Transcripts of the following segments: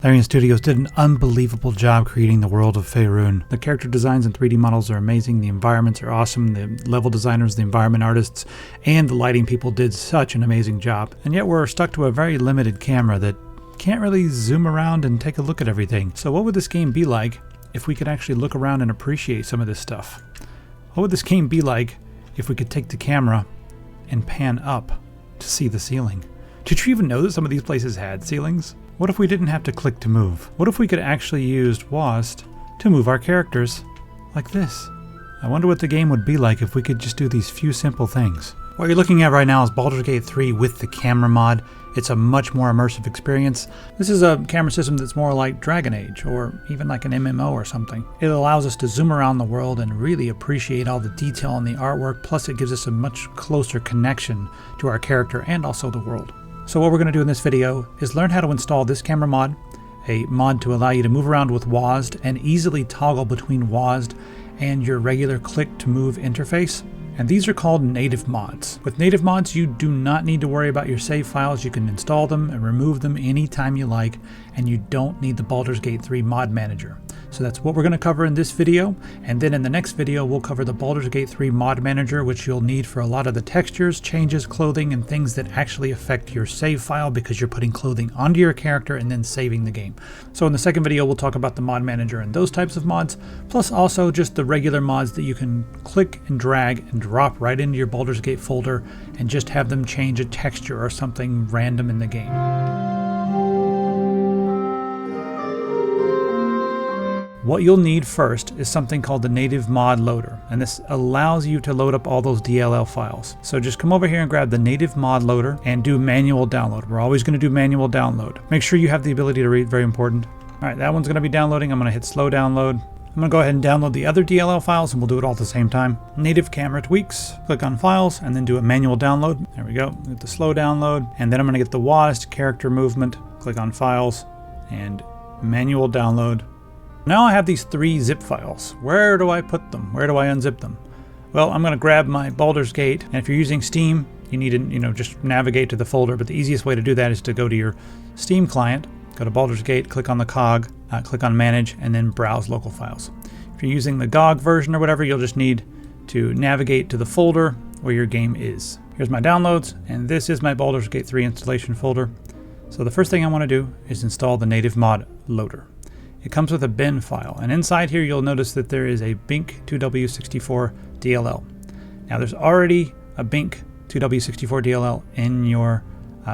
Larian Studios did an unbelievable job creating the world of Faerun. The character designs and 3D models are amazing, the environments are awesome, the level designers, the environment artists, and the lighting people did such an amazing job. And yet we're stuck to a very limited camera that can't really zoom around and take a look at everything. So what would this game be like if we could actually look around and appreciate some of this stuff? What would this game be like if we could take the camera and pan up to see the ceiling? Did you even know that some of these places had ceilings? What if we didn't have to click to move? What if we could actually use WASD to move our characters like this? I wonder what the game would be like if we could just do these few simple things. What you're looking at right now is Baldur's Gate 3 with the camera mod. It's a much more immersive experience. This is a camera system that's more like Dragon Age or even like an MMO or something. It allows us to zoom around the world and really appreciate all the detail in the artwork, plus it gives us a much closer connection to our character and also the world. So what we're going to do in this video is learn how to install this camera mod, a mod to allow you to move around with WASD and easily toggle between WASD and your regular click to move interface. And these are called native mods. With native mods, you do not need to worry about your save files. You can install them and remove them anytime you like, and you don't need the Baldur's Gate 3 mod manager. So that's what we're going to cover in this video, and then in the next video we'll cover the Baldur's Gate 3 mod manager, which you'll need for a lot of the textures, changes, clothing, and things that actually affect your save file because you're putting clothing onto your character and then saving the game. So in the second video we'll talk about the mod manager and those types of mods, plus also just the regular mods that you can click and drag and drop right into your Baldur's Gate folder and just have them change a texture or something random in the game. What you'll need first is something called the native mod loader, and this allows you to load up all those DLL files. So just come over here and grab the native mod loader and do manual download. We're always going to do manual download. Make sure you have the ability to read, very important. All right, that one's going to be downloading. I'm going to hit slow download. I'm going to go ahead and download the other DLL files and we'll do it all at the same time. Native camera tweaks, click on files and then do a manual download. There we go, hit the slow download, and then I'm going to get the WASD character movement, click on files and manual download. Now I have these 3 zip files. Where do I put them? Where do I unzip them? Well, I'm going to grab my Baldur's Gate, and if you're using Steam, you need to just navigate to the folder, but the easiest way to do that is to go to your Steam client, go to Baldur's Gate, click on the cog, click on manage, and then browse local files. If you're using the GOG version or whatever, you'll just need to navigate to the folder where your game is. Here's my downloads, and this is my Baldur's Gate 3 installation folder. So the first thing I want to do is install the native mod loader. It comes with a bin file, and inside here you'll notice that there is a BINC 2W64 DLL. Now there's already a BINC 2W64 DLL in your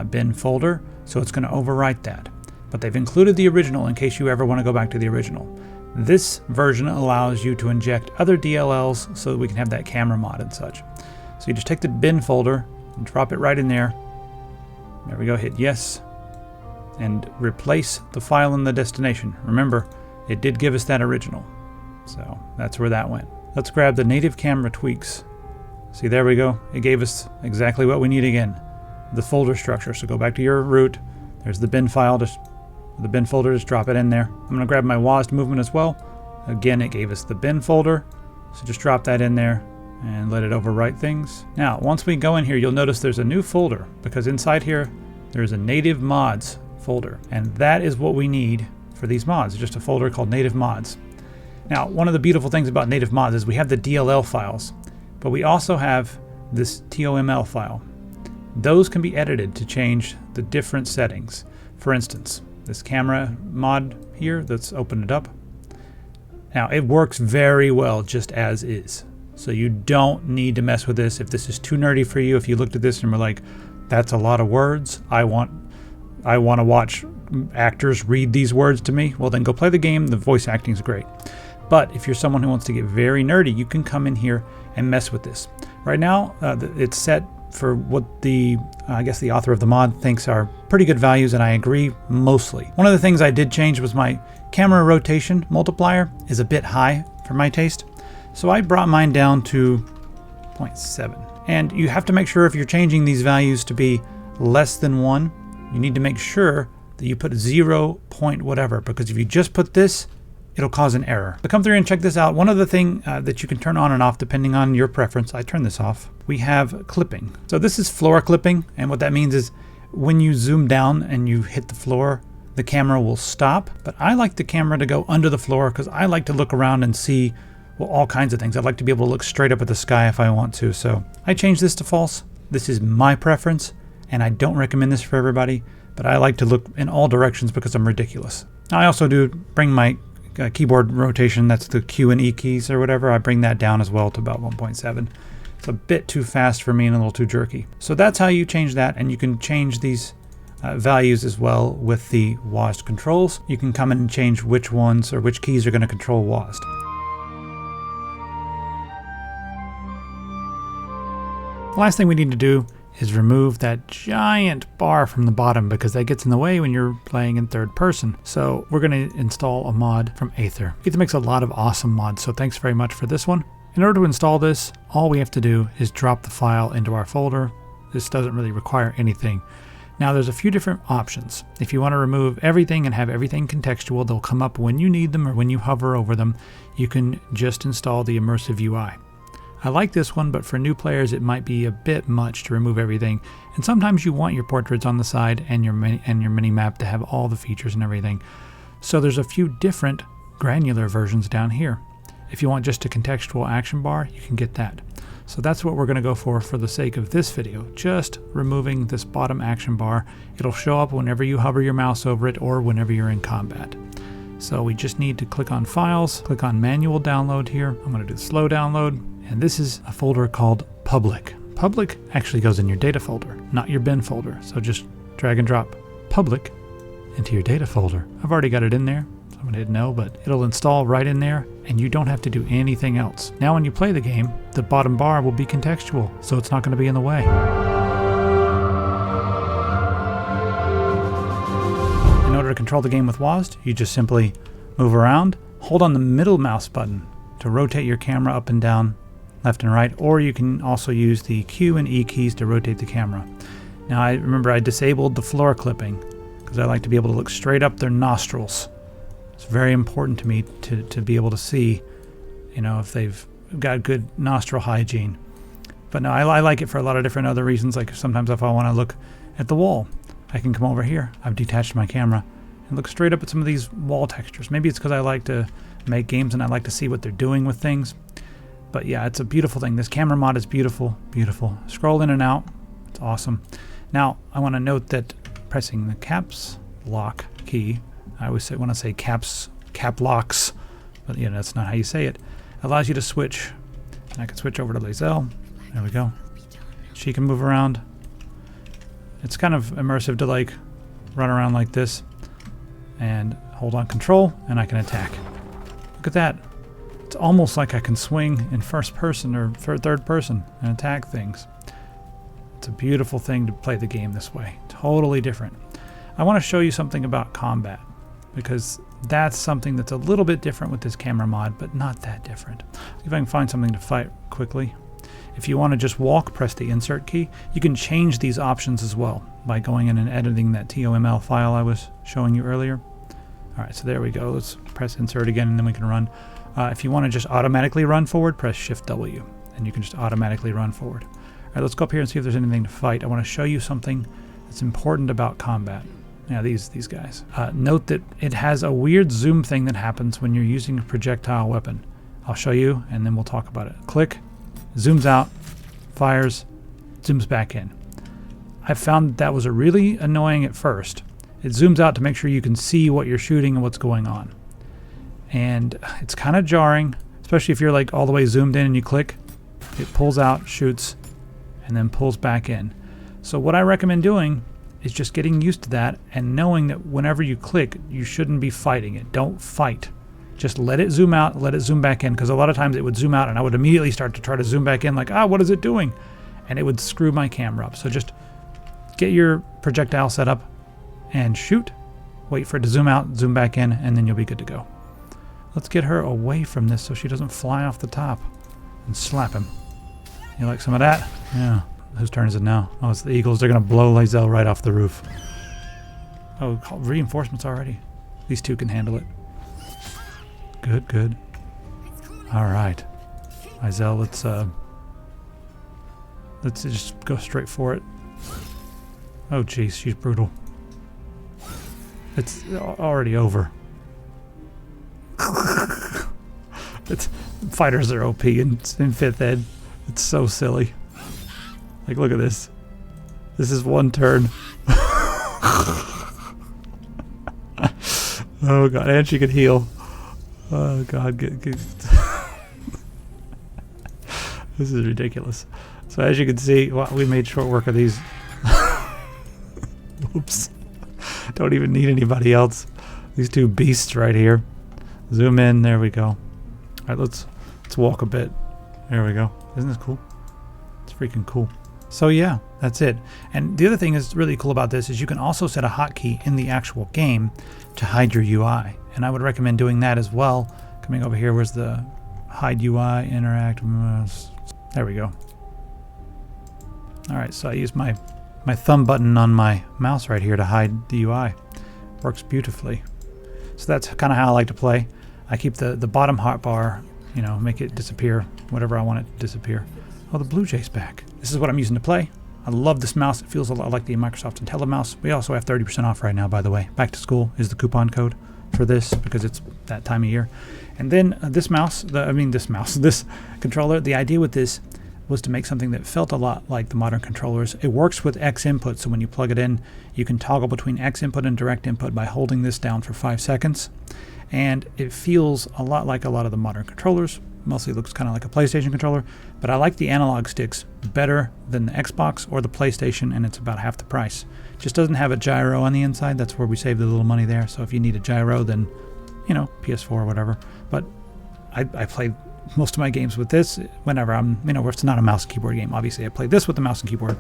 bin folder, so it's going to overwrite that. But they've included the original in case you ever want to go back to the original. This version allows you to inject other DLLs so that we can have that camera mod and such. So you just take the bin folder and drop it right in there. There we go, hit yes. And replace the file in the destination. Remember, it did give us that original. So that's where that went. Let's grab the native camera tweaks. See, there we go. It gave us exactly what we need again. The folder structure. So go back to your root. There's the bin file, the bin folder, just drop it in there. I'm going to grab my WASD movement as well. Again, it gave us the bin folder. So just drop that in there and let it overwrite things. Now, once we go in here, you'll notice there's a new folder because inside here, there's a native mods folder, and that is what we need for these mods. It's just a folder called native mods. Now, one of the beautiful things about native mods is we have the DLL files, but we also have this TOML file. Those can be edited to change the different settings. For instance, this camera mod here, let's open it up. Now, it works very well just as is. So you don't need to mess with this. If this is too nerdy for you, if you looked at this and were like, that's a lot of words, I want to watch actors read these words to me, well then go play the game. The voice acting is great. But if you're someone who wants to get very nerdy, you can come in here and mess with this. Right now, it's set for what the author of the mod thinks are pretty good values, and I agree mostly. One of the things I did change was my camera rotation multiplier is a bit high for my taste. So I brought mine down to 0.7. And you have to make sure if you're changing these values to be less than 1, you need to make sure that you put 0 point whatever, because if you just put this, it'll cause an error. So come through and check this out. One other thing that you can turn on and off depending on your preference, I turn this off, we have clipping. So this is floor clipping, and what that means is when you zoom down and you hit the floor, the camera will stop, but I like the camera to go under the floor because I like to look around and see, well, all kinds of things. I'd like to be able to look straight up at the sky if I want to. So I changed this to false. This is my preference, and I don't recommend this for everybody, but I like to look in all directions because I'm ridiculous. I also do bring my keyboard rotation, that's the Q and E keys or whatever, I bring that down as well to about 1.7. It's a bit too fast for me and a little too jerky. So that's how you change that, and you can change these values as well with the WASD controls. You can come in and change which ones or which keys are going to control WASD. The last thing we need to do is remove that giant bar from the bottom because that gets in the way when you're playing in third person. So we're going to install a mod from Aether. Aether makes a lot of awesome mods, so thanks very much for this one. In order to install this, all we have to do is drop the file into our folder. This doesn't really require anything. Now there's a few different options. If you want to remove everything and have everything contextual, they'll come up when you need them or when you hover over them. You can just install the immersive UI. I like this one, but for new players it might be a bit much to remove everything, and sometimes you want your portraits on the side and your mini map to have all the features and everything. So there's a few different granular versions down here. If you want just a contextual action bar, you can get that. So that's what we're going to go for the sake of this video, just removing this bottom action bar. It'll show up whenever you hover your mouse over it or whenever you're in combat. So we just need to click on Files, click on Manual Download here. I'm going to do Slow Download. And this is a folder called Public. Public actually goes in your data folder, not your bin folder. So just drag and drop Public into your data folder. I've already got it in there, so I'm going to hit no, but it'll install right in there and you don't have to do anything else. Now when you play the game, the bottom bar will be contextual, so it's not going to be in the way. In order to control the game with WASD, you just simply move around, hold on the middle mouse button to rotate your camera up and down, left and right, or you can also use the Q and E keys to rotate the camera. Now I remember I disabled the floor clipping because I like to be able to look straight up their nostrils. It's very important to me to be able to see, you know, if they've got good nostril hygiene. But no, I like it for a lot of different other reasons. Like sometimes if I want to look at the wall, I can come over here. I've detached my camera and look straight up at some of these wall textures. Maybe it's because I like to make games and I like to see what they're doing with things. But yeah, it's a beautiful thing. This camera mod is beautiful, beautiful. Scroll in and out. It's awesome. Now, I want to note that pressing the caps lock key, I always want to say cap locks, but you know, that's not how you say it, allows you to switch. And I can switch over to Lazelle. There we go. She can move around. It's kind of immersive to like run around like this and hold on control and I can attack. Look at that. It's almost like I can swing in first person or third person and attack things. It's a beautiful thing to play the game this way. Totally different. I want to show you something about combat because that's something that's a little bit different with this camera mod, but not that different. See if I can find something to fight quickly. If you want to just walk, press the insert key. You can change these options as well by going in and editing that TOML file I was showing you earlier. Alright, so there we go. Let's press insert again and then we can run. If you want to just automatically run forward, press Shift W and you can just automatically run forward. Alright, let's go up here and see if there's anything to fight. I want to show you something that's important about combat. Yeah, these guys. Note that it has a weird zoom thing that happens when you're using a projectile weapon. I'll show you and then we'll talk about it. Click, zooms out, fires, zooms back in. I found that was really annoying at first. It zooms out to make sure you can see what you're shooting and what's going on. And it's kind of jarring, especially if you're like all the way zoomed in and you click, it pulls out, shoots, and then pulls back in. So what I recommend doing is just getting used to that and knowing that whenever you click, you shouldn't be fighting it. Don't fight. Just let it zoom out, let it zoom back in, because a lot of times it would zoom out and I would immediately start to try to zoom back in like, what is it doing? And it would screw my camera up. So just get your projectile set up and shoot, wait for it to zoom out, zoom back in, and then you'll be good to go. Let's get her away from this so she doesn't fly off the top and slap him. You like some of that? Yeah. Whose turn is it now? Oh, it's the Eagles. They're going to blow Lazelle right off the roof. Oh, reinforcements already. These two can handle it. Good, good. All right. Lazelle, let's just go straight for it. Oh, jeez, she's brutal. It's already over. Fighters are OP in 5th ed. It's so silly. Like, look at this. This is one turn. Oh god, and she could heal. Oh god, this is ridiculous. So as you can see, well, we made short work of these. Oops. Don't even need anybody else. These two beasts right here. Zoom in, there we go. Alright, let's walk a bit. There we go. Isn't this cool? It's freaking cool. So yeah, that's it. And the other thing that's really cool about this is you can also set a hotkey in the actual game to hide your UI. And I would recommend doing that as well. Coming over here, where's the hide UI, interact? There we go. Alright, so I use my thumb button on my mouse right here to hide the UI. Works beautifully. So that's kind of how I like to play. I keep the bottom hotbar, you know, make it disappear, whatever I want it to disappear. Oh, the Blue Jay's back. This is what I'm using to play. I love this mouse. It feels a lot like the Microsoft IntelliMouse. We also have 30% off right now, by the way. Back to school is the coupon code for this because it's that time of year. And then this controller, the idea with this was to make something that felt a lot like the modern controllers. It works with X input, so when you plug it in, you can toggle between X input and direct input by holding this down for 5 seconds. And it feels a lot like a lot of the modern controllers. Mostly looks kind of like a PlayStation controller, but I like the analog sticks better than the Xbox or the PlayStation, and it's about half the price. Just doesn't have a gyro on the inside. That's where we save the little money there. So if you need a gyro, then, you know, PS4 or whatever. But I played most of my games with this whenever I'm, you know, where it's not a mouse and keyboard game. Obviously, I played this with the mouse and keyboard.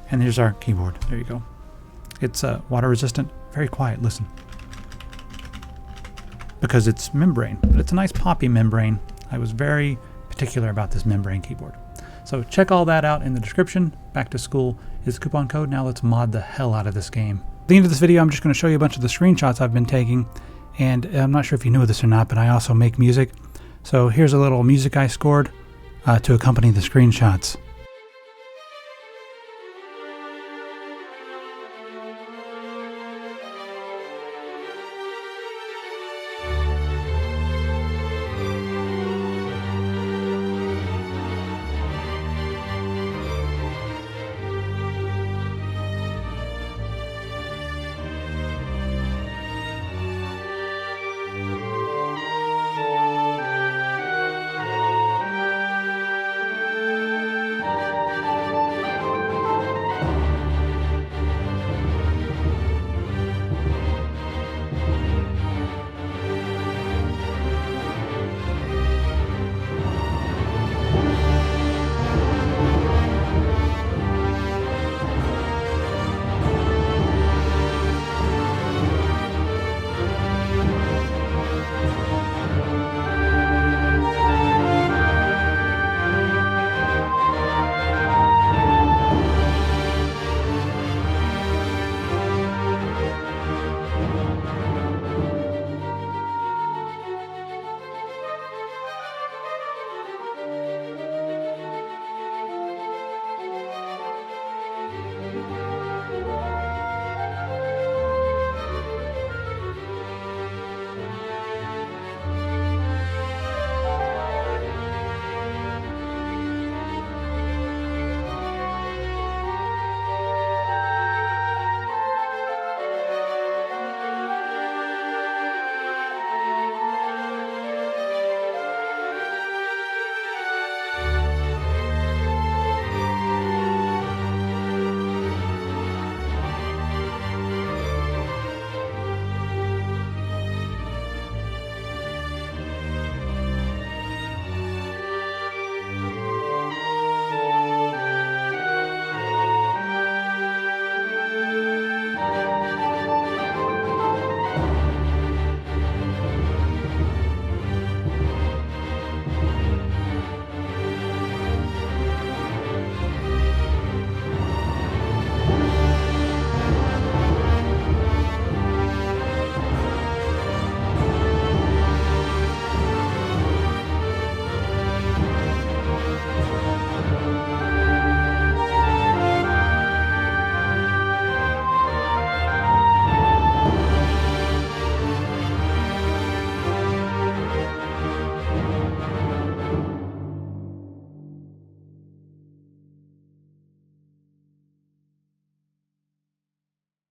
And here's our keyboard. There you go. It's water resistant. Very quiet. Listen. Because it's membrane, but it's a nice poppy membrane. I was very particular about this membrane keyboard. So check all that out in the description. Back to school is the coupon code. Now let's mod the hell out of this game. At the end of this video, I'm just going to show you a bunch of the screenshots I've been taking. And I'm not sure if you knew this or not, but I also make music. So here's a little music I scored to accompany the screenshots.